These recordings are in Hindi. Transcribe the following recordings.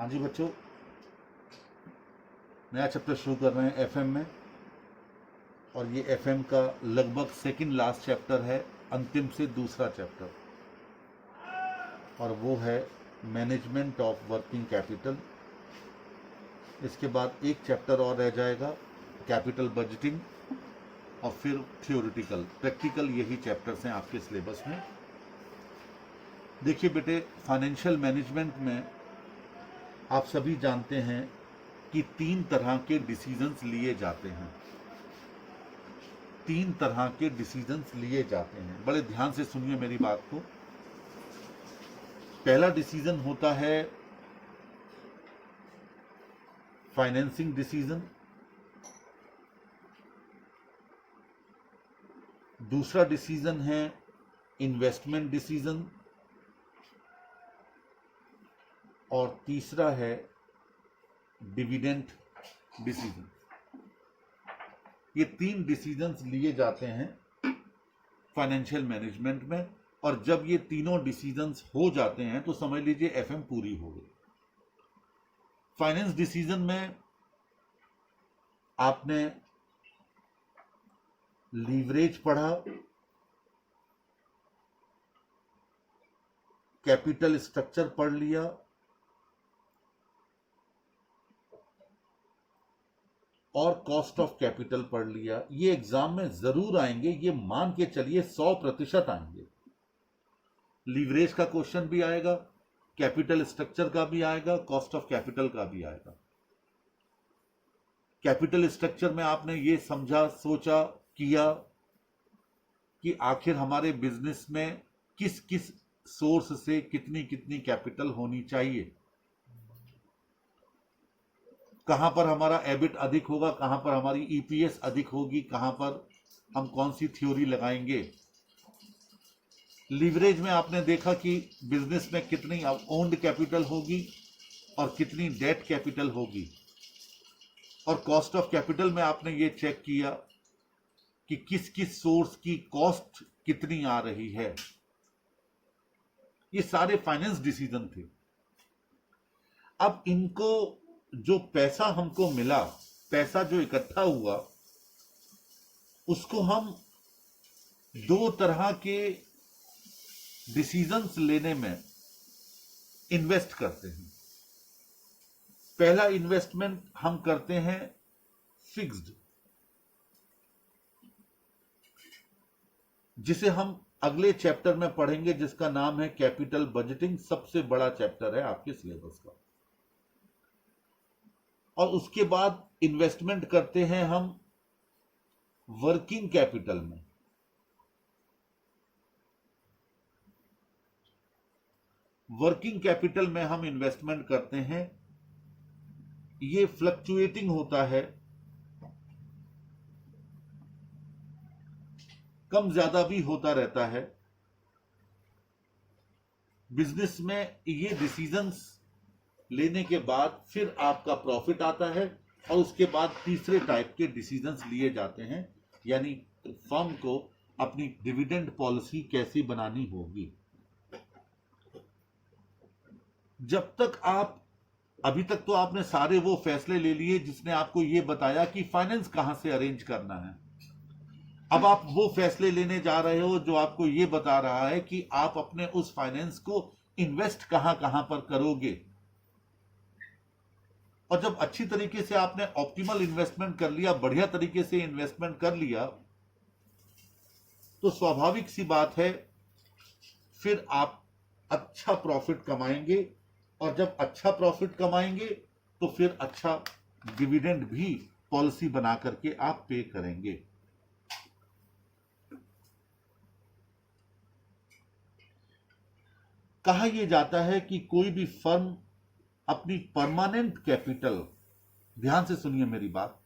हाँ जी बच्चों, नया चैप्टर शुरू कर रहे हैं एफएम में। और ये एफएम का लगभग सेकंड लास्ट चैप्टर है, अंतिम से दूसरा चैप्टर, और वो है मैनेजमेंट ऑफ वर्किंग कैपिटल। इसके बाद एक चैप्टर और रह जाएगा, कैपिटल बजटिंग, और फिर थियोरिटिकल प्रैक्टिकल यही चैप्टर्स हैं आपके सिलेबस में। देखिए बेटे, फाइनेंशियल मैनेजमेंट में आप सभी जानते हैं कि 3 तरह के डिसीजंस लिए जाते हैं। 3 तरह के डिसीजंस लिए जाते हैं, बड़े ध्यान से सुनिए मेरी बात को। पहला डिसीजन होता है फाइनेंसिंग डिसीजन, दूसरा डिसीजन है इन्वेस्टमेंट डिसीजन, और तीसरा है डिविडेंड डिसीजन। ये 3 डिसीजंस लिए जाते हैं फाइनेंशियल मैनेजमेंट में, और जब ये तीनों डिसीजंस हो जाते हैं तो समझ लीजिए एफएम पूरी हो गई। फाइनेंस डिसीजन में आपने लीवरेज पढ़ा, कैपिटल स्ट्रक्चर पढ़ लिया, और कॉस्ट ऑफ कैपिटल पढ़ लिया। ये एग्जाम में जरूर आएंगे, ये मान के चलिए 100% आएंगे। लीवरेज का क्वेश्चन भी आएगा, कैपिटल स्ट्रक्चर का भी आएगा, कॉस्ट ऑफ कैपिटल का भी आएगा। कैपिटल स्ट्रक्चर में आपने ये समझा, सोचा, किया कि आखिर हमारे बिजनेस में किस किस सोर्स से कितनी कितनी कैपिटल होनी चाहिए, कहां पर हमारा एबिट अधिक होगा, कहां पर हमारी ईपीएस अधिक होगी, कहां पर हम कौन सी थ्योरी लगाएंगे। लीवरेज में आपने देखा कि बिजनेस में कितनी ओन्ड कैपिटल होगी और कितनी डेट कैपिटल होगी। और कॉस्ट ऑफ कैपिटल में आपने ये चेक किया कि किस किस सोर्स की कॉस्ट कितनी आ रही है। ये सारे फाइनेंस डिसीजन थे। अब इनको जो पैसा हमको मिला, पैसा जो इकट्ठा हुआ, उसको हम 2 तरह के डिसीजंस लेने में इन्वेस्ट करते हैं। पहला इन्वेस्टमेंट हम करते हैं फिक्स्ड, जिसे हम अगले चैप्टर में पढ़ेंगे, जिसका नाम है कैपिटल बजटिंग। सबसे बड़ा चैप्टर है आपके सिलेबस का। और उसके बाद इन्वेस्टमेंट करते हैं हम वर्किंग कैपिटल में। वर्किंग कैपिटल में हम इन्वेस्टमेंट करते हैं, ये फ्लक्चुएटिंग होता है, कम ज्यादा भी होता रहता है। बिजनेस में ये डिसीजंस लेने के बाद फिर आपका प्रॉफिट आता है, और उसके बाद तीसरे टाइप के डिसीजंस लिए जाते हैं, यानी फर्म को अपनी डिविडेंड पॉलिसी कैसी बनानी होगी। जब तक आप, अभी तक तो आपने सारे वो फैसले ले लिए जिसने आपको ये बताया कि फाइनेंस कहां से अरेंज करना है। अब आप वो फैसले लेने जा रहे हो जो आपको ये बता रहा है कि आप अपने उस फाइनेंस को इन्वेस्ट कहां कहां पर करोगे। और जब अच्छी तरीके से आपने ऑप्टिमल इन्वेस्टमेंट कर लिया, बढ़िया तरीके से इन्वेस्टमेंट कर लिया, तो स्वाभाविक सी बात है फिर आप अच्छा प्रॉफिट कमाएंगे। और जब अच्छा प्रॉफिट कमाएंगे तो फिर अच्छा डिविडेंड भी पॉलिसी बना करके आप पे करेंगे। कहा यह जाता है कि कोई भी फर्म अपनी परमानेंट कैपिटल, ध्यान से सुनिए मेरी बात,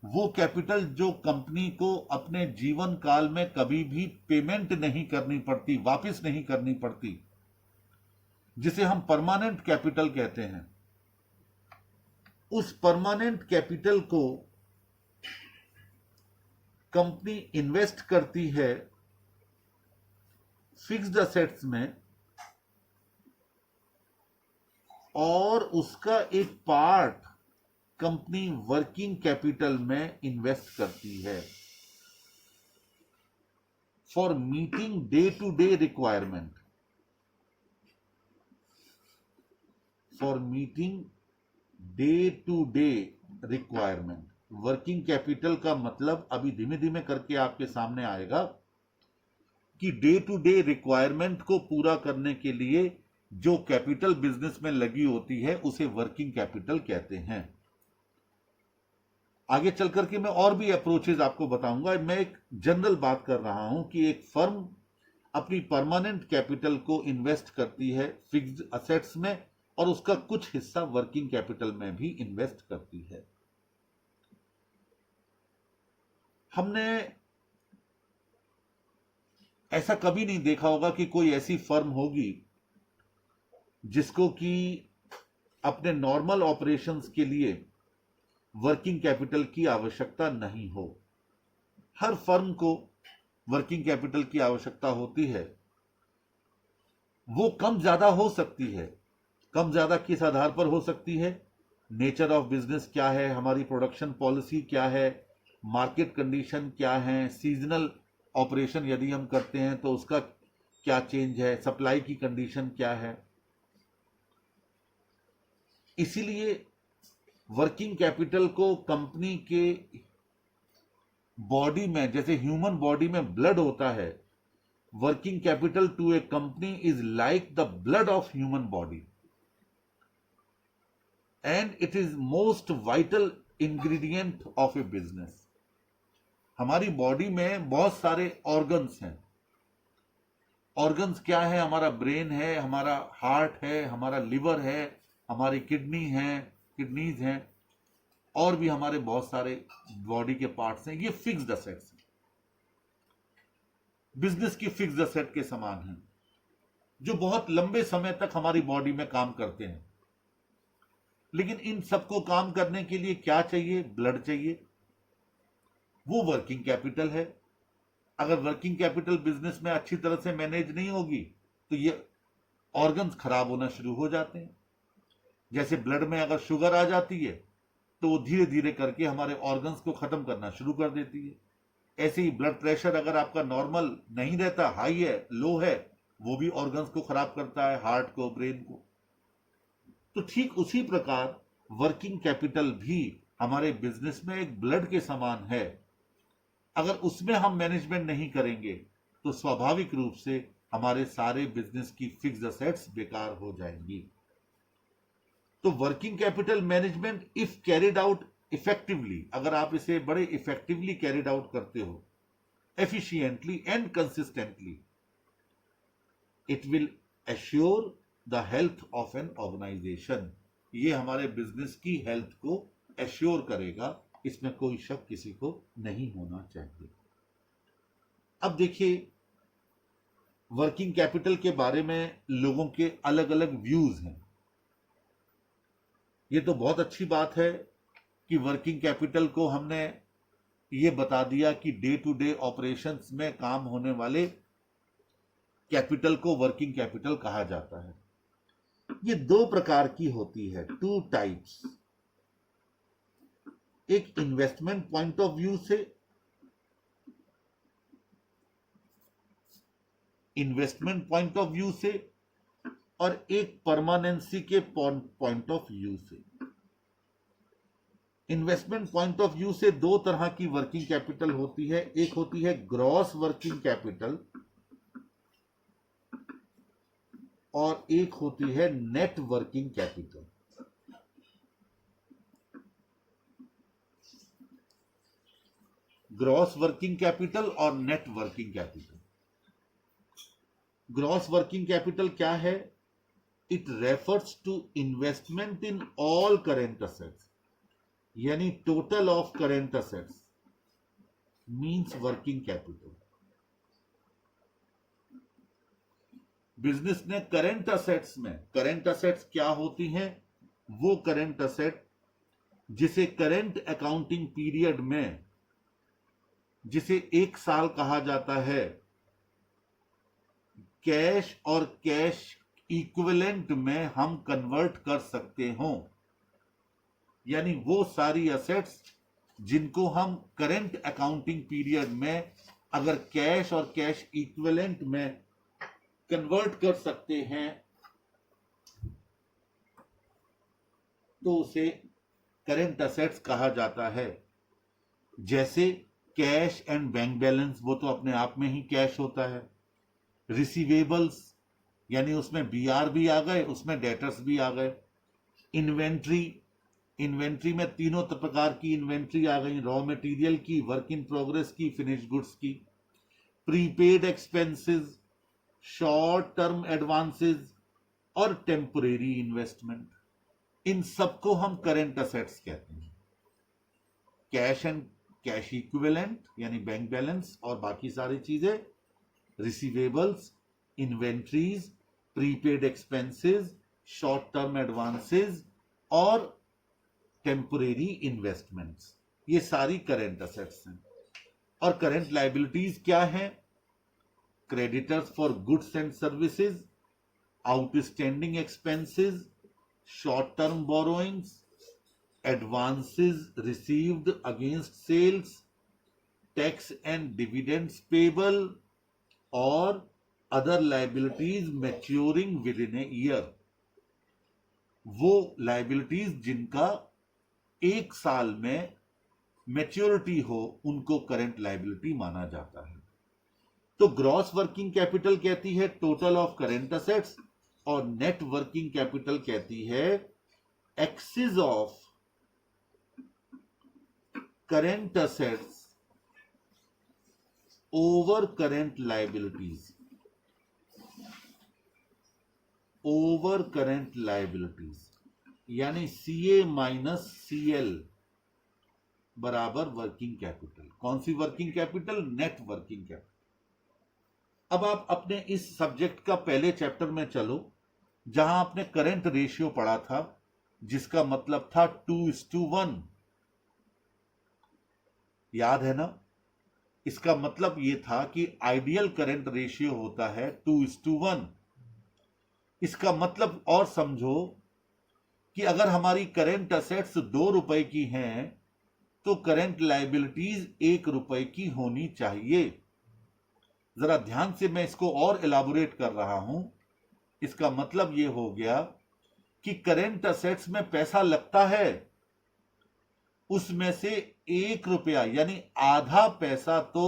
वो कैपिटल जो कंपनी को अपने जीवन काल में कभी भी पेमेंट नहीं करनी पड़ती, वापस नहीं करनी पड़ती, जिसे हम परमानेंट कैपिटल कहते हैं, उस परमानेंट कैपिटल को कंपनी इन्वेस्ट करती है फिक्स्ड असेट्स में, और उसका एक पार्ट कंपनी वर्किंग कैपिटल में इन्वेस्ट करती है for meeting day to day requirement, for meeting day to day requirement. Working capital का मतलब अभी धीमे धीमे करके आपके सामने आएगा कि डे टू डे रिक्वायरमेंट को पूरा करने के लिए जो कैपिटल बिजनेस में लगी होती है उसे वर्किंग कैपिटल कहते हैं। आगे चल करके मैं और भी अप्रोचेज आपको बताऊंगा। मैं एक जनरल बात कर रहा हूं कि एक फर्म अपनी परमानेंट कैपिटल को इन्वेस्ट करती है फिक्स्ड असेट्स में और उसका कुछ हिस्सा वर्किंग कैपिटल में भी इन्वेस्ट करती है। हमने ऐसा कभी नहीं देखा होगा कि कोई ऐसी फर्म होगी जिसको कि अपने नॉर्मल ऑपरेशंस के लिए वर्किंग कैपिटल की आवश्यकता नहीं हो। हर फर्म को वर्किंग कैपिटल की आवश्यकता होती है। वो कम ज्यादा हो सकती है। कम ज्यादा किस आधार पर हो सकती है? नेचर ऑफ बिजनेस क्या है, हमारी प्रोडक्शन पॉलिसी क्या है, मार्केट कंडीशन क्या है, सीजनल ऑपरेशन यदि हम करते हैं तो उसका क्या चेंज है, सप्लाई की कंडीशन क्या है। इसीलिए वर्किंग कैपिटल को कंपनी के बॉडी में, जैसे ह्यूमन बॉडी में ब्लड होता है, working capital to a company is like the blood of human body and it is most vital ingredient of a business. हमारी बॉडी में बहुत सारे ऑर्गन्स हैं। ऑर्गन्स क्या है? हमारा ब्रेन है, हमारा हार्ट है, हमारा लिवर है, हमारी किडनीज हैं और भी हमारे बहुत सारे बॉडी के पार्ट्स हैं। ये फिक्स्ड असेट्स हैं, बिजनेस की फिक्स्ड असेट के समान हैं, जो बहुत लंबे समय तक हमारी बॉडी में काम करते हैं। लेकिन इन सबको काम करने के लिए क्या चाहिए? ब्लड चाहिए। वो वर्किंग कैपिटल है। अगर वर्किंग कैपिटल बिजनेस में अच्छी तरह से मैनेज नहीं होगी तो ये ऑर्गन्स खराब होना शुरू हो जाते हैं। जैसे ब्लड में अगर शुगर आ जाती है तो वो धीरे धीरे करके हमारे ऑर्गन्स को खत्म करना शुरू कर देती है। ऐसे ही ब्लड प्रेशर अगर आपका नॉर्मल नहीं रहता, हाई है, लो है, वो भी ऑर्गन्स को खराब करता है, हार्ट को, ब्रेन को। तो ठीक उसी प्रकार वर्किंग कैपिटल भी हमारे बिजनेस में एक ब्लड के समान है। अगर उसमें हम मैनेजमेंट नहीं करेंगे तो स्वाभाविक रूप से हमारे सारे बिजनेस की फिक्स्ड असेट्स बेकार हो जाएंगी। तो working capital management if carried out effectively, अगर आप इसे बड़े इफेक्टिवली कैरिड आउट करते हो, efficiently and consistently, it will assure the health of an organisation. ये हमारे बिजनेस की हेल्थ को एश्योर करेगा, इसमें कोई शक किसी को नहीं होना चाहिए। अब देखिए, वर्किंग कैपिटल के बारे में लोगों के अलग अलग व्यूज हैं। ये तो बहुत अच्छी बात है कि वर्किंग कैपिटल को हमने ये बता दिया कि डे टू डे ऑपरेशंस में काम होने वाले कैपिटल को वर्किंग कैपिटल कहा जाता है। ये दो प्रकार की होती है, टू टाइप्स। एक इन्वेस्टमेंट पॉइंट ऑफ व्यू से, इन्वेस्टमेंट पॉइंट ऑफ व्यू से, और एक परमानेंसी के पॉइंट ऑफ व्यू से। इन्वेस्टमेंट पॉइंट ऑफ व्यू से दो तरह की वर्किंग कैपिटल होती है। एक होती है ग्रॉस वर्किंग कैपिटल और एक होती है net working capital. Gross working capital और net working capital. Gross working capital क्या है? It refers to investment in all current assets, यानी total of current assets means working capital. Business ने करेंट असेट्स में, करेंट असेट्स क्या होती हैं? वो करेंट असेट जिसे करेंट अकाउंटिंग पीरियड में, जिसे एक साल कहा जाता है, कैश और कैश इक्विवेलेंट में हम कन्वर्ट कर सकते हो, यानी वो सारी एसेट्स जिनको हम करंट अकाउंटिंग पीरियड में अगर कैश और कैश इक्विवेलेंट में कन्वर्ट कर सकते हैं तो उसे करंट एसेट्स कहा जाता है। जैसे कैश एंड बैंक बैलेंस, वो तो अपने आप में ही कैश होता है। रिसीवेबल्स यानी उसमें बीआर भी आ गए, उसमें डेटर्स भी आ गए। इन्वेंट्री, इन्वेंट्री में तीनों प्रकार की इन्वेंट्री आ गई, रॉ मटेरियल की, वर्क इन प्रोग्रेस की, फिनिश गुड्स की। Prepaid expenses, short term advances और टेम्परेरी इन्वेस्टमेंट, इन सबको हम करेंट असेट्स कहते हैं। कैश एंड कैश इक्विवेलेंट यानी बैंक बैलेंस और बाकी सारी चीजें, receivables, inventories, prepaid expenses, short term advances और टेम्परेरी इन्वेस्टमेंट्स, ये सारी करेंट असेट्स हैं। और करेंट लायबिलिटीज क्या है? Creditors for goods and services, outstanding expenses, short term borrowings, advances received against sales, tax and dividends payable or other liabilities maturing within a year। वो liabilities जिनका एक साल में मैच्योरिटी हो उनको करंट लायबिलिटी माना जाता है। तो ग्रॉस वर्किंग कैपिटल कहती है टोटल ऑफ करंट असेट्स और नेट वर्किंग कैपिटल कहती है excess of current assets over current liabilities, over current liabilities यानी CA माइनस CL बराबर वर्किंग कैपिटल। कौन सी working capital? Net working capital. अब आप अपने इस सब्जेक्ट का पहले चैप्टर में चलो जहां आपने करंट रेशियो पढ़ा था, जिसका मतलब था 2:1। याद है ना? इसका मतलब यह था कि आइडियल करंट रेशियो होता है 2:1। इसका मतलब और समझो कि अगर हमारी करंट असेट्स 2 रुपए की हैं तो करंट लायबिलिटीज 1 रुपए की होनी चाहिए। जरा ध्यान से मैं इसको और एलाबोरेट कर रहा हूं। इसका मतलब यह हो गया कि करंट असेट्स में पैसा लगता है, उसमें से 1 रुपया यानी आधा पैसा तो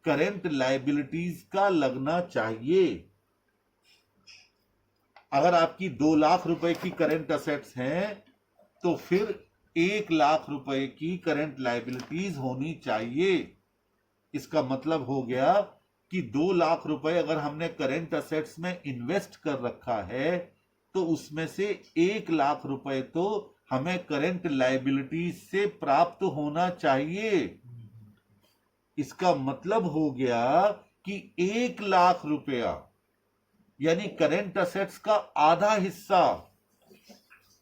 करंट लायबिलिटीज का लगना चाहिए। अगर आपकी 2 लाख रुपए की करंट असेट्स हैं तो फिर 1 लाख रुपए की करंट लायबिलिटीज होनी चाहिए। इसका मतलब हो गया कि 2 लाख रुपए अगर हमने करंट असेट्स में इन्वेस्ट कर रखा है तो उसमें से 1 लाख रुपए तो हमें करंट लायबिलिटी से प्राप्त होना चाहिए। इसका मतलब हो गया कि 1 लाख रुपया यानी करंट असेट्स का आधा हिस्सा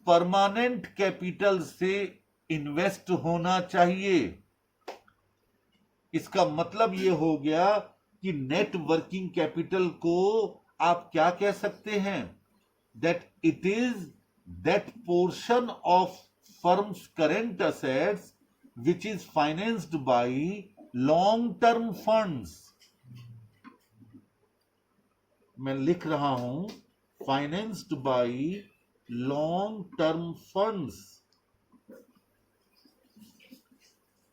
परमानेंट कैपिटल से इन्वेस्ट होना चाहिए। इसका मतलब यह हो गया कि नेट वर्किंग कैपिटल को आप क्या कह सकते हैं? That it is that portion of firm's current assets which is financed by long term funds। मैं लिख रहा हूं financed by long term funds,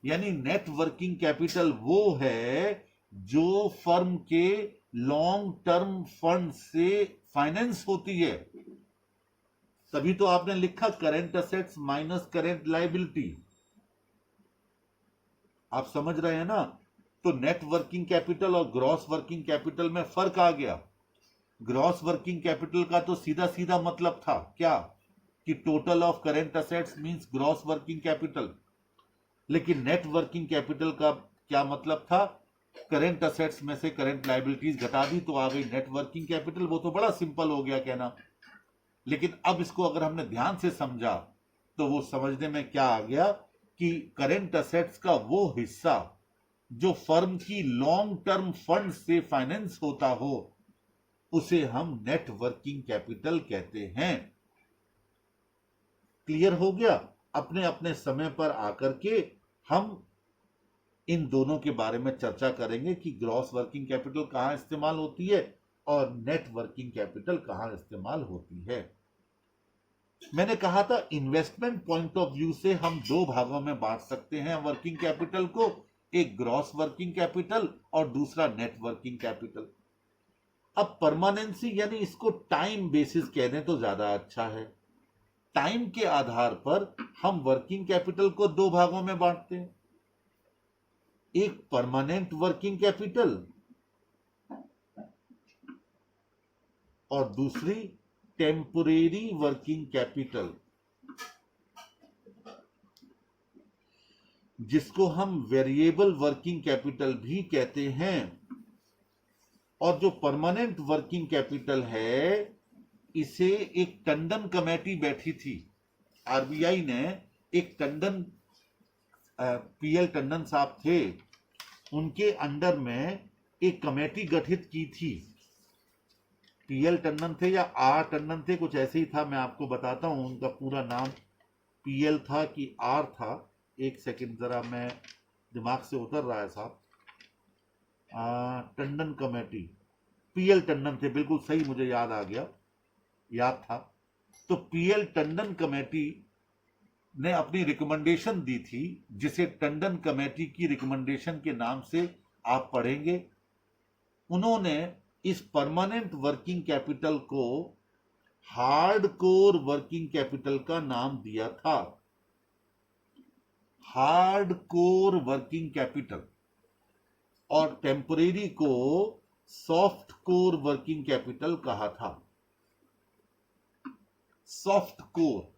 यानी नेट वर्किंग कैपिटल वो है जो फर्म के लॉन्ग टर्म फंड से फाइनेंस होती है। तभी तो आपने लिखा current assets minus current liability. आप समझ रहे हैं ना? तो नेट वर्किंग कैपिटल और ग्रॉस वर्किंग कैपिटल में फर्क आ गया। ग्रॉस वर्किंग कैपिटल का तो सीधा सीधा मतलब था क्या कि total of current assets means gross working capital. लेकिन नेट वर्किंग कैपिटल का क्या मतलब था? करंट असेट्स में से करंट लायबिलिटीज घटा दी तो आ गई नेट वर्किंग कैपिटल। वो तो बड़ा सिंपल हो गया कहना। लेकिन अब इसको अगर हमने ध्यान से समझा तो वो समझने में क्या आ गया कि करंट असेट्स का वो हिस्सा जो फर्म की लॉन्ग टर्म फंड से फाइनेंस होता हो उसे हम नेट वर्किंग कैपिटल कहते हैं। क्लियर हो गया? अपने अपने समय पर आकर के हम इन दोनों के बारे में चर्चा करेंगे कि ग्रॉस वर्किंग कैपिटल कहां इस्तेमाल होती है और नेट वर्किंग कैपिटल कहां इस्तेमाल होती है। मैंने कहा था इन्वेस्टमेंट पॉइंट ऑफ व्यू से हम दो भागों में बांट सकते हैं वर्किंग कैपिटल को, एक ग्रॉस वर्किंग कैपिटल और दूसरा नेट वर्किंग कैपिटल। अब परमानेंसी यानी इसको टाइम बेसिस कह दें तो ज्यादा अच्छा है। टाइम के आधार पर हम वर्किंग कैपिटल को दो भागों में बांटते हैं, एक परमानेंट वर्किंग कैपिटल और दूसरी टेम्परेरी वर्किंग कैपिटल, जिसको हम वेरिएबल वर्किंग कैपिटल भी कहते हैं। और जो परमानेंट वर्किंग कैपिटल है, इसे एक टंडन कमेटी बैठी थी, आरबीआई ने एक टंडन पीएल टंडन साहब थे, उनके अंडर में एक कमेटी गठित की थी। पीएल टंडन थे या आर टंडन थे, कुछ ऐसे ही था, मैं आपको बताता हूं उनका पूरा नाम पीएल था कि आर था। एक सेकंड जरा, मैं दिमाग से उतर रहा है साहब। टंडन कमेटी, पीएल टंडन थे, बिल्कुल सही, मुझे याद आ गया, याद था। तो पीएल टंडन कमेटी ने अपनी रिकमेंडेशन दी थी, जिसे टंडन कमेटी की रिकमेंडेशन के नाम से आप पढ़ेंगे। उन्होंने इस परमानेंट वर्किंग कैपिटल को हार्ड कोर वर्किंग कैपिटल का नाम दिया था, हार्ड कोर वर्किंग कैपिटल, और टेम्परेरी को सॉफ्ट कोर वर्किंग कैपिटल कहा था। सॉफ्ट कोर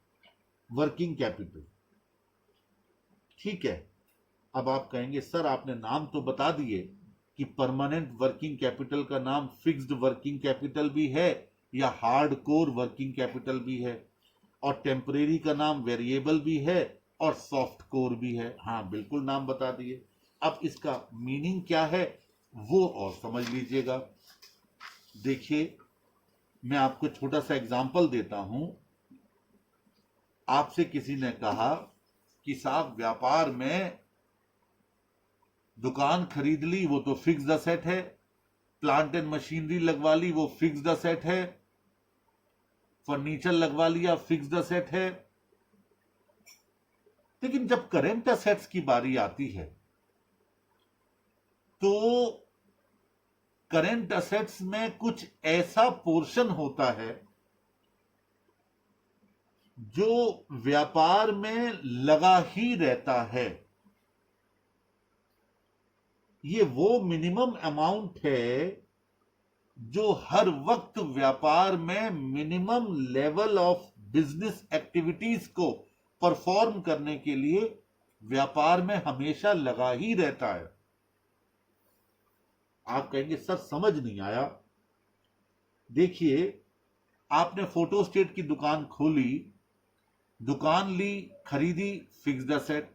वर्किंग कैपिटल, ठीक है। अब आप कहेंगे सर आपने नाम तो बता दिए कि परमानेंट वर्किंग कैपिटल का नाम फिक्स्ड वर्किंग कैपिटल भी है या हार्ड कोर वर्किंग कैपिटल भी है, और टेम्परेरी का नाम वेरिएबल भी है और सॉफ्ट कोर भी है। हाँ बिल्कुल नाम बता दिए। अब इसका मीनिंग क्या है वो और समझ लीजिएगा। देखिए, मैं आपको छोटा सा एग्जांपल देता हूं। आपसे किसी ने कहा कि साहब व्यापार में दुकान खरीद ली, वो तो फिक्स्ड असेट है, प्लांट एंड मशीनरी लगवा ली, वो फिक्स्ड असेट है, फर्नीचर लगवा लिया, फिक्स्ड असेट है। लेकिन जब करेंट असेट्स की बारी आती है तो करेंट असेट्स में कुछ ऐसा पोर्शन होता है जो व्यापार में लगा ही रहता है। ये वो मिनिमम अमाउंट है जो हर वक्त व्यापार में minimum level of business activities को परफॉर्म करने के लिए व्यापार में हमेशा लगा ही रहता है। आप कहेंगे सर समझ नहीं आया। देखिए, आपने फोटोस्टेट की दुकान खोली, दुकान ली, खरीदी, फिक्स्ड असेट,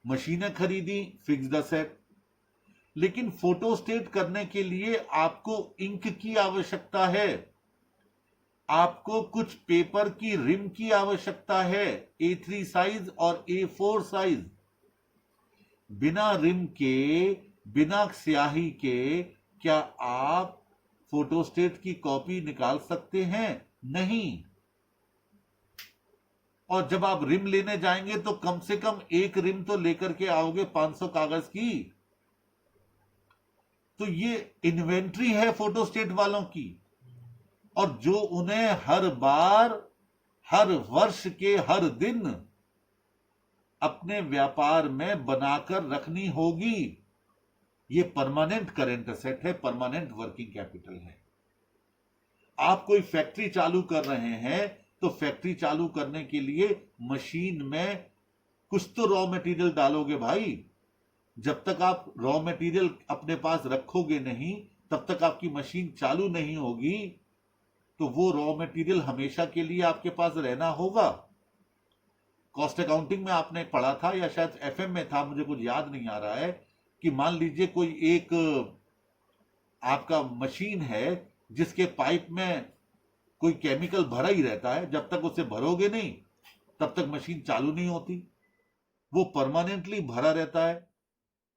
मशीनें खरीदी, फिक्स्ड असेट। लेकिन फोटोस्टेट करने के लिए आपको इंक की आवश्यकता है, आपको कुछ पेपर की रिम की आवश्यकता है, A3 साइज और A4 साइज। बिना रिम के, बिना स्याही के क्या आप फोटोस्टेट की कॉपी निकाल सकते हैं? नहीं। और जब आप रिम लेने जाएंगे तो कम से कम एक रिम तो लेकर के आओगे 500 कागज की। तो ये इन्वेंट्री है फोटोस्टेट वालों की, और जो उन्हें हर बार, हर वर्ष के हर दिन अपने व्यापार में बनाकर रखनी होगी। ये परमानेंट करेंट असेट है, परमानेंट वर्किंग कैपिटल है। आप कोई फैक्ट्री चालू कर रहे हैं तो फैक्ट्री चालू करने के लिए मशीन में कुछ तो रॉ मटेरियल डालोगे भाई। जब तक आप रॉ मटेरियल अपने पास रखोगे नहीं, तब तक आपकी मशीन चालू नहीं होगी। तो वो रॉ मटेरियल हमेशा के लिए आपके पास रहना होगा। कॉस्ट अकाउंटिंग में आपने पढ़ा था या शायद एफएम में था, मुझे कुछ याद नहीं आ रहा है, कि मान लीजिए कोई एक आपका मशीन है, जिसके पाइप में कोई केमिकल भरा ही रहता है, जब तक उसे भरोगे नहीं तब तक मशीन चालू नहीं होती, वो परमानेंटली भरा रहता है।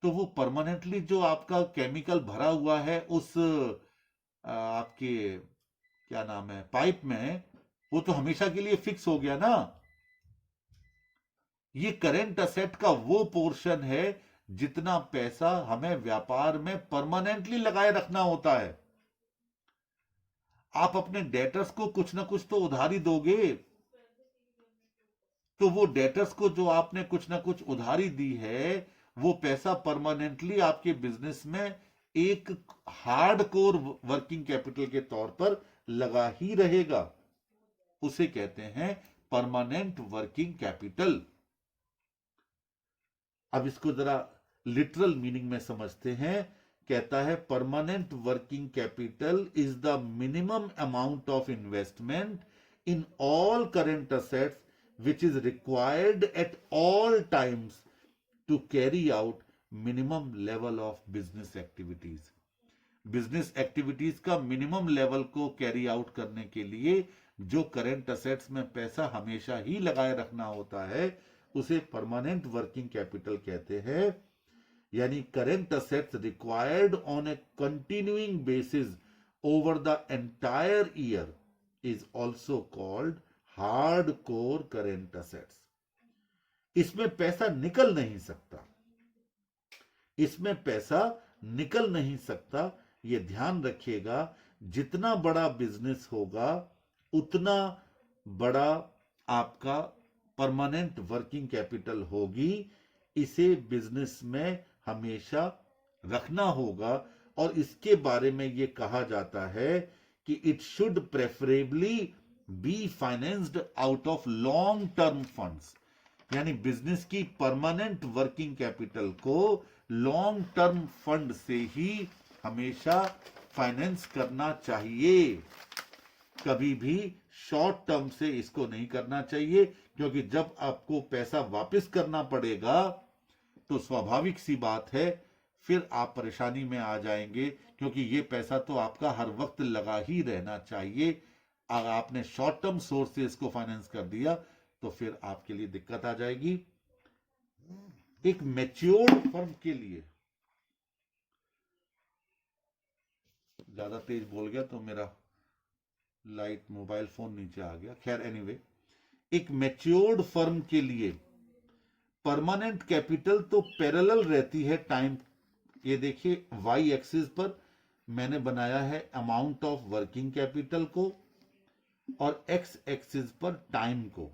तो वो परमानेंटली जो आपका केमिकल भरा हुआ है उस आपके क्या नाम है पाइप में, वो तो हमेशा के लिए फिक्स हो गया ना। ये करेंट असेट का वो पोर्शन है जितना पैसा हमें व्यापार में परमानेंटली लगाए रखना होता है। आप अपने डेटर्स को कुछ ना कुछ तो उधारी दोगे, तो वो डेटर्स को जो आपने कुछ ना कुछ उधारी दी है, वो पैसा परमानेंटली आपके बिजनेस में एक हार्ड कोर वर्किंग कैपिटल के तौर पर लगा ही रहेगा। उसे कहते हैं परमानेंट वर्किंग कैपिटल। अब इसको जरा लिटरल मीनिंग में समझते हैं। कहता है permanent working capital is the minimum amount of investment in all current assets which is required at all times to carry out minimum level of business activities. Business activities का मिनिमम लेवल को कैरी आउट करने के लिए जो करेंट असेट्स में पैसा हमेशा ही लगाए रखना होता है, उसे परमानेंट वर्किंग कैपिटल कहते हैं। यानी current assets required on A continuing basis over the entire year is also called hard core current assets. इसमें पैसा निकल नहीं सकता, इसमें पैसा निकल नहीं सकता। यह ध्यान रखिएगा, जितना बड़ा बिजनेस होगा उतना बड़ा आपका परमानेंट वर्किंग कैपिटल होगी। इसे बिजनेस में हमेशा रखना होगा। और इसके बारे में यह कहा जाता है कि it should preferably B financed out of long term funds. यानी बिजनेस की परमानेंट वर्किंग कैपिटल को लॉन्ग टर्म फंड से ही हमेशा फाइनेंस करना चाहिए। कभी भी शॉर्ट टर्म से इसको नहीं करना चाहिए, क्योंकि जब आपको पैसा वापस करना पड़ेगा तो स्वाभाविक सी बात है फिर आप परेशानी में आ जाएंगे, क्योंकि ये पैसा तो आपका हर वक्त लगा ही रहना चाहिए। अगर आपने शॉर्ट टर्म सोर्स से इसको फाइनेंस कर दिया तो फिर आपके लिए दिक्कत आ जाएगी। एक मैच्योर्ड फर्म के लिए, ज्यादा तेज बोल गया तो मेरा लाइट मोबाइल फोन नीचे आ गया, खैर एनीवे, एक मैच्योर्ड फर्म के लिए परमानेंट कैपिटल तो पैरेलल रहती है टाइम। ये देखिए वाई एक्सिस पर मैंने बनाया है अमाउंट ऑफ वर्किंग कैपिटल को और एक्स एक्सिस पर टाइम को।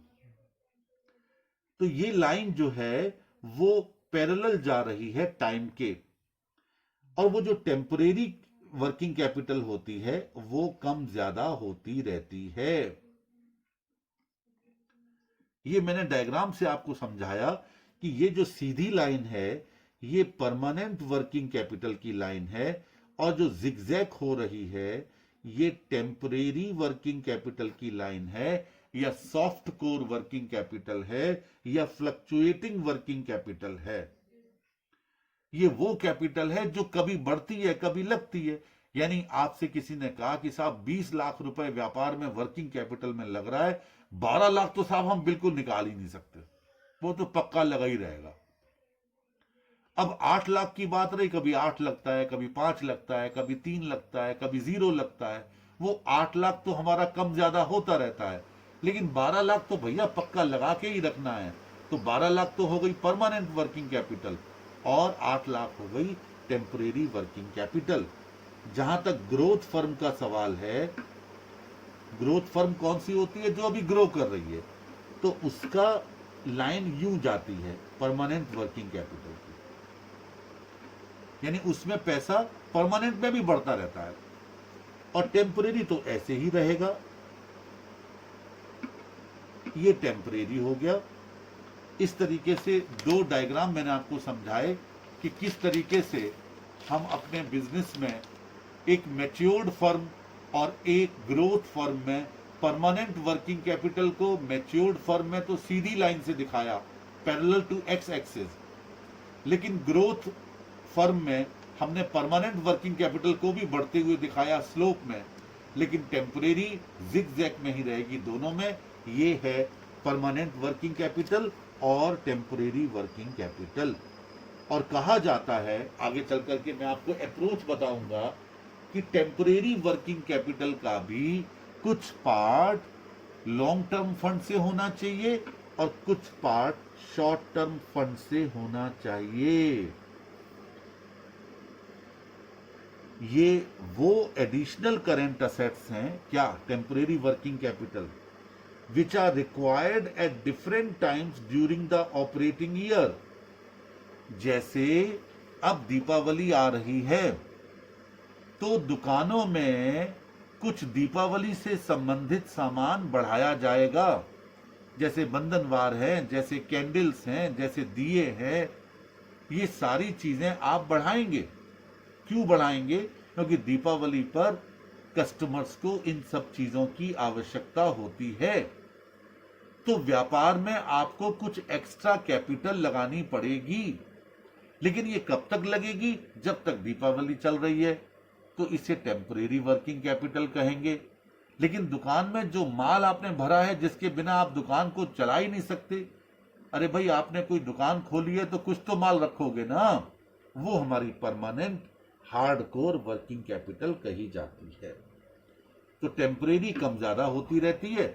तो ये लाइन जो है वो पैरेलल जा रही है टाइम के, और वो जो टेम्परेरी वर्किंग कैपिटल होती है वो कम ज्यादा होती रहती है। ये मैंने डायग्राम से आपको समझाया कि ये जो सीधी लाइन है ये परमानेंट वर्किंग कैपिटल की लाइन है, और जो जिगजैग हो रही है ये टेम्परेरी वर्किंग कैपिटल की लाइन है, या सॉफ्ट कोर वर्किंग कैपिटल है, या फ्लक्चुएटिंग वर्किंग कैपिटल है। ये वो कैपिटल है जो कभी बढ़ती है कभी लगती है। यानी आपसे किसी ने कहा कि साहब 20 लाख रुपए व्यापार में वर्किंग कैपिटल में लग रहा है, 12 लाख तो साहब हम बिल्कुल निकाल ही नहीं सकते, वो तो पक्का लगा ही रहेगा। अब 8 लाख की बात रही, कभी 8 लगता है, कभी 5 लगता है, कभी 3 लगता है, कभी 0 लगता है। वो 8 लाख तो हमारा कम ज्यादा होता रहता है, लेकिन 12 लाख तो भैया पक्का लगा के ही रखना है। तो 12 लाख तो हो गई परमानेंट वर्किंग कैपिटल, और 8 लाख हो गई टेम्परेरी वर्किंग कैपिटल। जहां तक ग्रोथ फर्म का सवाल है, ग्रोथ फर्म कौन सी होती है? जो अभी ग्रो कर रही है, तो उसका लाइन यूं जाती है परमानेंट वर्किंग कैपिटल की, यानी उसमें पैसा परमानेंट में भी बढ़ता रहता है, और टेम्परेरी तो ऐसे ही रहेगा। ये टेम्परेरी हो गया। इस तरीके से दो डायग्राम मैंने आपको समझाए कि किस तरीके से हम अपने बिजनेस में एक मैच्योर्ड फर्म और एक ग्रोथ फर्म में परमानेंट वर्किंग कैपिटल को मैच्योर्ड फर्म में तो सीधी लाइन से दिखाया पैरेलल टू एक्स एक्सिस, लेकिन ग्रोथ फर्म में हमने परमानेंट वर्किंग कैपिटल को भी बढ़ते हुए दिखाया स्लोप में। लेकिन टेम्परेरी जिगजैग में ही रहेगी दोनों में। ये है परमानेंट वर्किंग कैपिटल और टेम्परेरी वर्किंग कैपिटल। और कहा जाता है, आगे चल करके मैं आपको अप्रोच बताऊंगा, कि टेम्परेरी वर्किंग कैपिटल का भी कुछ पार्ट लॉन्ग टर्म फंड से होना चाहिए और कुछ पार्ट शॉर्ट टर्म फंड से होना चाहिए। ये वो एडिशनल करेंट असेट्स हैं, क्या, temporary working capital, which are required at different times during the operating year। जैसे अब दीपावली आ रही है तो दुकानों में कुछ दीपावली से संबंधित सामान बढ़ाया जाएगा, जैसे बंधनवार है, जैसे कैंडल्स हैं, जैसे दिए हैं, ये सारी चीजें आप बढ़ाएंगे। क्यों बढ़ाएंगे? क्योंकि दीपावली पर कस्टमर्स को इन सब चीजों की आवश्यकता होती है। तो व्यापार में आपको कुछ एक्स्ट्रा कैपिटल लगानी पड़ेगी, लेकिन ये कब तक लगेगी? जब तक दीपावली चल रही है, तो इसे टेम्परेरी वर्किंग कैपिटल कहेंगे। लेकिन दुकान में जो माल आपने भरा है, जिसके बिना आप दुकान को चला ही नहीं सकते, अरे भाई आपने कोई दुकान खोली है तो कुछ तो माल रखोगे ना, वो हमारी परमानेंट हार्डकोर वर्किंग कैपिटल कही जाती है। तो टेम्परेरी कम ज्यादा होती रहती है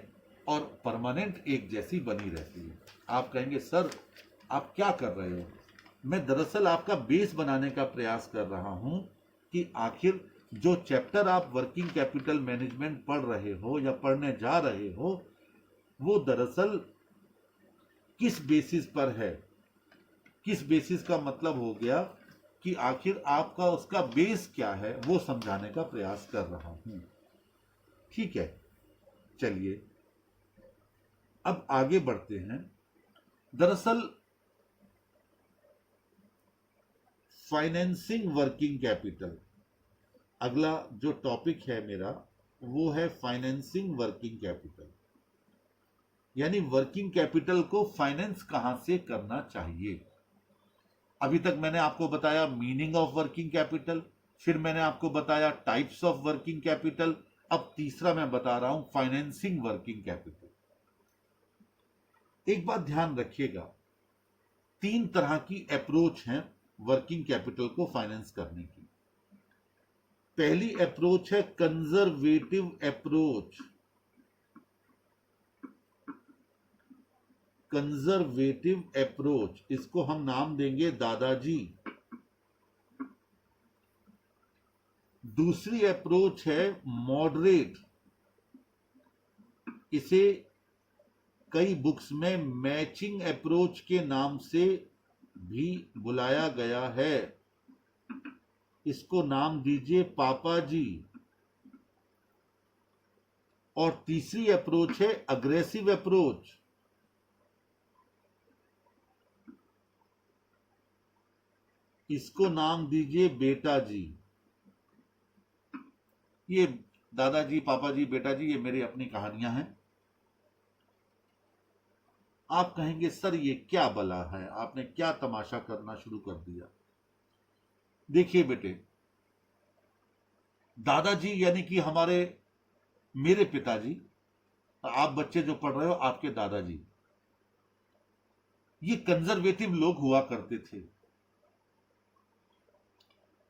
और परमानेंट एक जैसी बनी रहती है। आप कहेंगे सर आप क्या कर रहे हो? मैं दरअसल आपका बेस बनाने का प्रयास कर रहा हूं कि आखिर जो चैप्टर आप वर्किंग कैपिटल मैनेजमेंट पढ़ रहे हो या पढ़ने जा रहे हो, वो दरअसल किस बेसिस पर है। किस बेसिस का मतलब हो गया कि आखिर आपका उसका बेस क्या है, वो समझाने का प्रयास कर रहा हूं। ठीक है, चलिए अब आगे बढ़ते हैं। दरअसल फाइनेंसिंग वर्किंग कैपिटल, अगला जो टॉपिक है मेरा वो है फाइनेंसिंग वर्किंग कैपिटल, यानी वर्किंग कैपिटल को फाइनेंस कहां से करना चाहिए। अभी तक मैंने आपको बताया मीनिंग ऑफ वर्किंग कैपिटल, फिर मैंने आपको बताया टाइप्स ऑफ वर्किंग कैपिटल, अब तीसरा मैं बता रहा हूं फाइनेंसिंग वर्किंग कैपिटल। एक बात ध्यान रखिएगा, तीन तरह की अप्रोच है वर्किंग कैपिटल को फाइनेंस करने की। पहली अप्रोच है कंजर्वेटिव अप्रोच। कंजर्वेटिव अप्रोच, इसको हम नाम देंगे दादाजी। दूसरी अप्रोच है मॉडरेट, इसे कई बुक्स में मैचिंग अप्रोच के नाम से भी बुलाया गया है, इसको नाम दीजिए पापा जी। और तीसरी अप्रोच है अग्रेसिव अप्रोच, इसको नाम दीजिए बेटा जी। ये दादाजी, पापा जी, बेटा जी, ये मेरी अपनी कहानियां हैं। आप कहेंगे सर ये क्या बला है, आपने क्या तमाशा करना शुरू कर दिया। देखिए बेटे, दादाजी यानी कि हमारे मेरे पिताजी, आप बच्चे जो पढ़ रहे हो आपके दादाजी, ये कंजर्वेटिव लोग हुआ करते थे।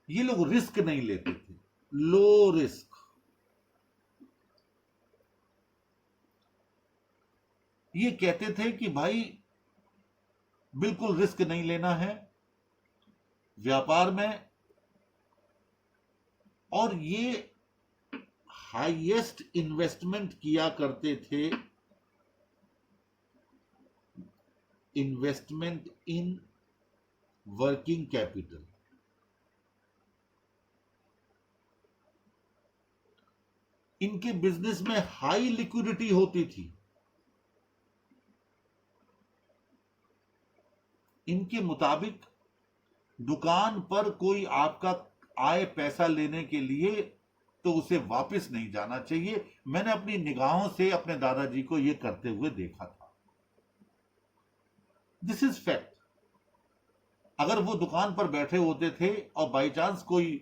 ये लोग रिस्क नहीं लेते थे, लो रिस्क। ये कहते थे कि भाई बिल्कुल रिस्क नहीं लेना है व्यापार में, और ये हाईएस्ट इन्वेस्टमेंट किया करते थे, इन्वेस्टमेंट इन वर्किंग कैपिटल। इनके बिजनेस में हाई लिक्विडिटी होती थी। इनके मुताबिक दुकान पर कोई आपका आए पैसा लेने के लिए तो उसे वापस नहीं जाना चाहिए। मैंने अपनी निगाहों से अपने दादाजी को यह करते हुए देखा था। This is fact. अगर वो दुकान पर बैठे होते थे और बाई चांस कोई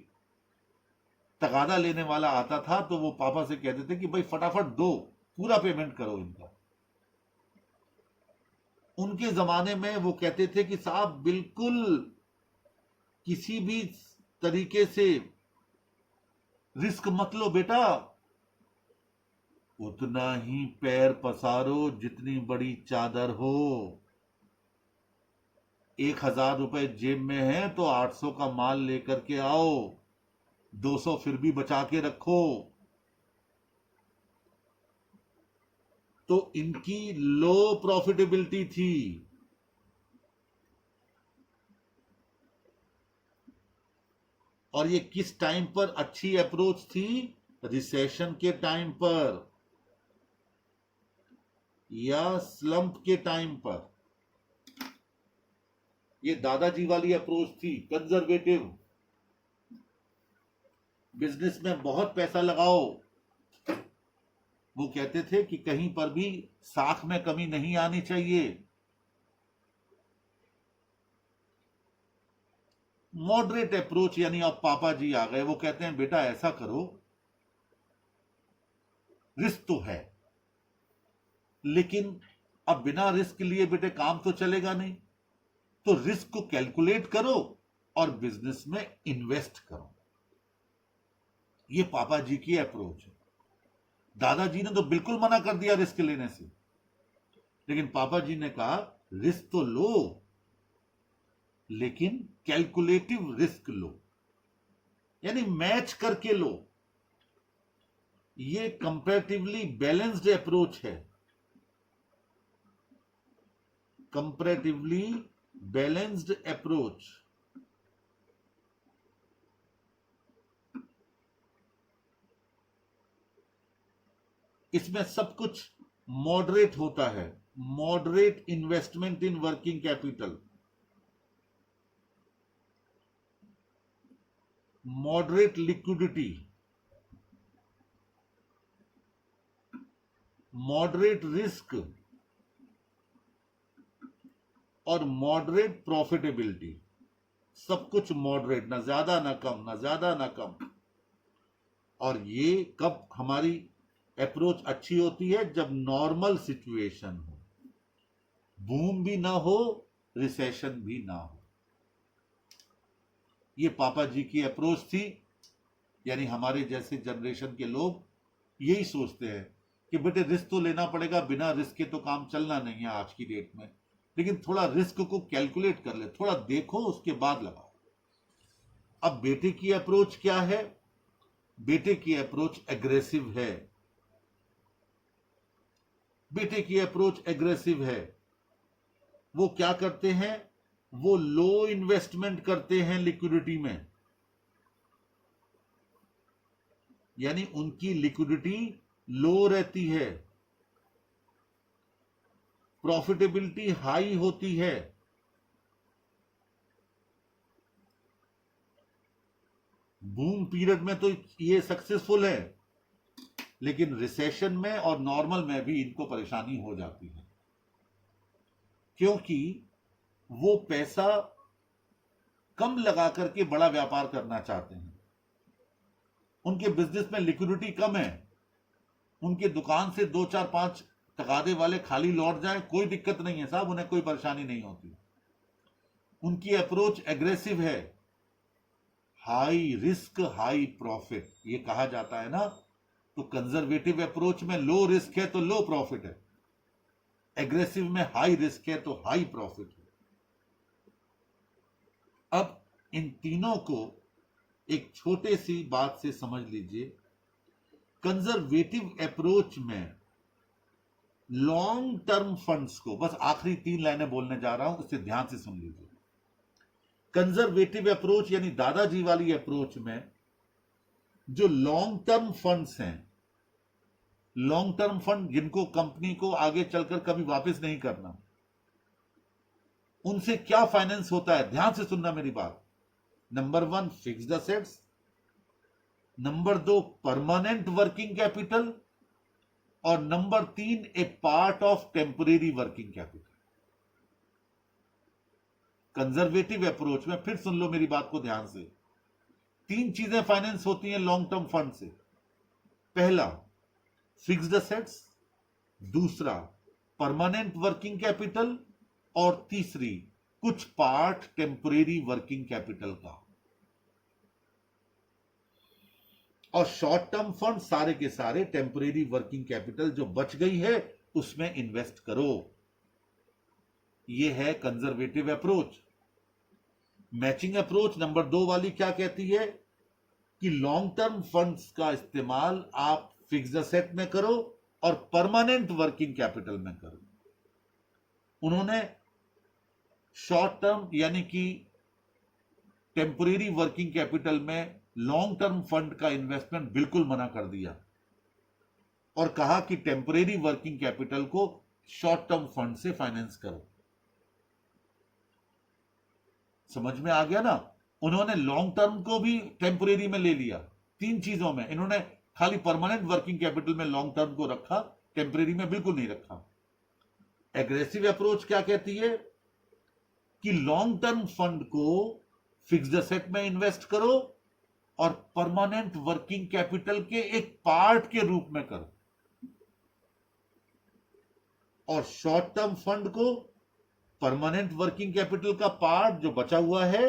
तगादा लेने वाला आता था तो वो पापा से कहते थे कि भाई फटाफट दो, पूरा पेमेंट करो इनका। उनके जमाने में वो कहते थे कि साहब बिल्कुल किसी भी तरीके से रिस्क मत लो बेटा, उतना ही पैर पसारो जितनी बड़ी चादर हो। 1,000 रुपए जेब में है तो 800 का माल लेकर के आओ, 200 फिर भी बचा के रखो। तो इनकी लो प्रॉफिटेबिलिटी थी। और ये किस टाइम पर अच्छी अप्रोच थी? रिसेशन के टाइम पर या स्लंप के टाइम पर। ये दादाजी वाली अप्रोच थी, कंजर्वेटिव। बिजनेस में बहुत पैसा लगाओ। वो कहते थे कि कहीं पर भी साख में कमी नहीं आनी चाहिए। मॉडरेट अप्रोच यानी अब पापा जी आ गए, वो कहते हैं बेटा ऐसा करो, रिस्क तो है लेकिन अब बिना रिस्क लिए बेटे काम तो चलेगा नहीं, तो रिस्क को कैलकुलेट करो और बिजनेस में इन्वेस्ट करो। ये पापा जी की अप्रोच है। दादाजी ने तो बिल्कुल मना कर दिया रिस्क लेने से, लेकिन पापा जी ने कहा रिस्क तो लो लेकिन कैलकुलेटिव रिस्क लो, यानी मैच करके लो। ये कंपैरेटिवली बैलेंस्ड अप्रोच है। Comparatively balanced approach. इसमें सब कुछ मॉडरेट होता है। Moderate investment in working capital, moderate liquidity, moderate risk और मॉडरेट प्रॉफिटेबिलिटी। सब कुछ मॉडरेट, ना ज्यादा ना कम, ना ज्यादा ना कम। और ये कब हमारी अप्रोच अच्छी होती है? जब नॉर्मल सिचुएशन हो, बूम भी ना हो, रिसेशन भी ना हो। ये पापा जी की अप्रोच थी। यानी हमारे जैसे जनरेशन के लोग यही सोचते हैं कि बेटे रिस्क तो लेना पड़ेगा, बिना रिस्क के तो काम चलना नहीं है आज की डेट में, लेकिन थोड़ा रिस्क को कैलकुलेट कर ले, थोड़ा देखो उसके बाद लगाओ। अब बेटे की अप्रोच क्या है? बेटे की अप्रोच एग्रेसिव है। बेटे की अप्रोच एग्रेसिव है। वो क्या करते हैं? वो लो इन्वेस्टमेंट करते हैं लिक्विडिटी में, यानी उनकी लिक्विडिटी लो रहती है, प्रॉफिटेबिलिटी हाई होती है। बूम पीरियड में तो ये सक्सेसफुल है, लेकिन रिसेशन में और नॉर्मल में भी इनको परेशानी हो जाती है, क्योंकि वो पैसा कम लगा करके बड़ा व्यापार करना चाहते हैं। उनके बिजनेस में लिक्विडिटी कम है। उनके दुकान से 2 4 5 तगादे वाले खाली लौट जाए, कोई दिक्कत नहीं है साहब, उन्हें कोई परेशानी नहीं होती। उनकी अप्रोच एग्रेसिव है। हाई रिस्क हाई प्रॉफिट, ये कहा जाता है ना। तो कंजर्वेटिव अप्रोच में लो रिस्क है तो लो प्रॉफिट है, एग्रेसिव में हाई रिस्क है तो हाई प्रॉफिट है। अब इन तीनों को एक छोटे सी बात से समझ लीजिए। कंजर्वेटिव अप्रोच में लॉन्ग टर्म फंड्स को, बस आखिरी 3 लाइनें बोलने जा रहा हूं, इसे ध्यान से सुन लीजिए। कंजर्वेटिव अप्रोच यानी दादाजी वाली अप्रोच में जो लॉन्ग टर्म फंड्स हैं, लॉन्ग टर्म फंड जिनको कंपनी को आगे चलकर कभी वापस नहीं करना, उनसे क्या फाइनेंस होता है? ध्यान से सुनना मेरी बात। Number 1 fixed assets, number 2 permanent working capital, और number 3 a part of temporary working capital. Conservative approach में, फिर सुन लो मेरी बात को ध्यान से, तीन चीजें फाइनेंस होती हैं लॉन्ग टर्म फंड से। पहला फिक्स्ड असेट्स, दूसरा परमानेंट वर्किंग कैपिटल, और तीसरी कुछ पार्ट टेम्परेरी वर्किंग कैपिटल का। और शॉर्ट टर्म फंड सारे के सारे टेम्परेरी वर्किंग कैपिटल जो बच गई है उसमें इन्वेस्ट करो। यह है conservative approach. Matching approach number 2 वाली क्या कहती है कि लॉन्ग टर्म फंड्स का इस्तेमाल आप फिक्स्ड असेट में करो और परमानेंट वर्किंग कैपिटल में करो। उन्होंने शॉर्ट टर्म यानी कि टेम्परेरी वर्किंग कैपिटल में लॉन्ग टर्म फंड का इन्वेस्टमेंट बिल्कुल मना कर दिया और कहा कि टेम्परेरी वर्किंग कैपिटल को शॉर्ट टर्म फंड से फाइनेंस करो। समझ में आ गया ना? उन्होंने लॉन्ग टर्म को भी टेम्परेरी में ले लिया। तीन चीजों में इन्होंने खाली परमानेंट वर्किंग कैपिटल में लॉन्ग टर्म को रखा, टेम्परेरी में बिल्कुल नहीं रखा। एग्रेसिव अप्रोच क्या कहती है कि लॉन्ग टर्म फंड को फिक्स्ड असेट में इन्वेस्ट करो और परमानेंट वर्किंग कैपिटल के एक पार्ट के रूप में करो, और शॉर्ट टर्म फंड को परमानेंट वर्किंग कैपिटल का पार्ट जो बचा हुआ है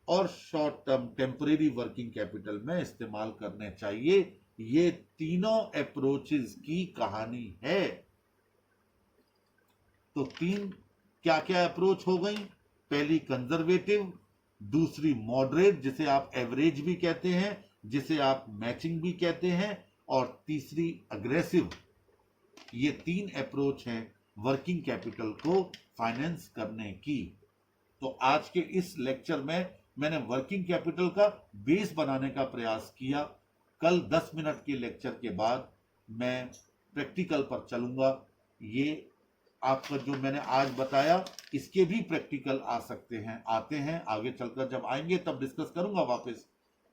और short term temporary working capital में इस्तेमाल करने चाहिए। ये तीनों अप्रोचेस की कहानी है। तो तीन क्या क्या अप्रोच हो गई? पहली कंजर्वेटिव, दूसरी मॉडरेट जिसे आप एवरेज भी कहते हैं, जिसे आप मैचिंग भी कहते हैं, और तीसरी अग्रेसिव। ये तीन अप्रोच हैं वर्किंग कैपिटल को फाइनेंस करने की। तो आज के इस लेक्चर में मैंने वर्किंग कैपिटल का बेस बनाने का प्रयास किया। कल 10 मिनट के लेक्चर के बाद मैं प्रैक्टिकल पर चलूंगा। ये आपका जो मैंने आज बताया इसके भी प्रैक्टिकल आ सकते हैं, आते हैं। आगे चलकर जब आएंगे तब डिस्कस करूंगा वापस।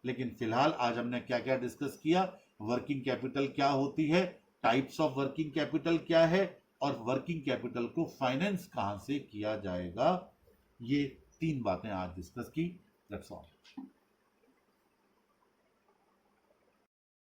लेकिन फिलहाल आज हमने क्या क्या डिस्कस किया, वर्किंग कैपिटल क्या होती है, टाइप्स ऑफ वर्किंग कैपिटल क्या है, और वर्किंग कैपिटल को फाइनेंस कहां से किया जाएगा, ये तीन बातें आज डिस्कस की। That's all.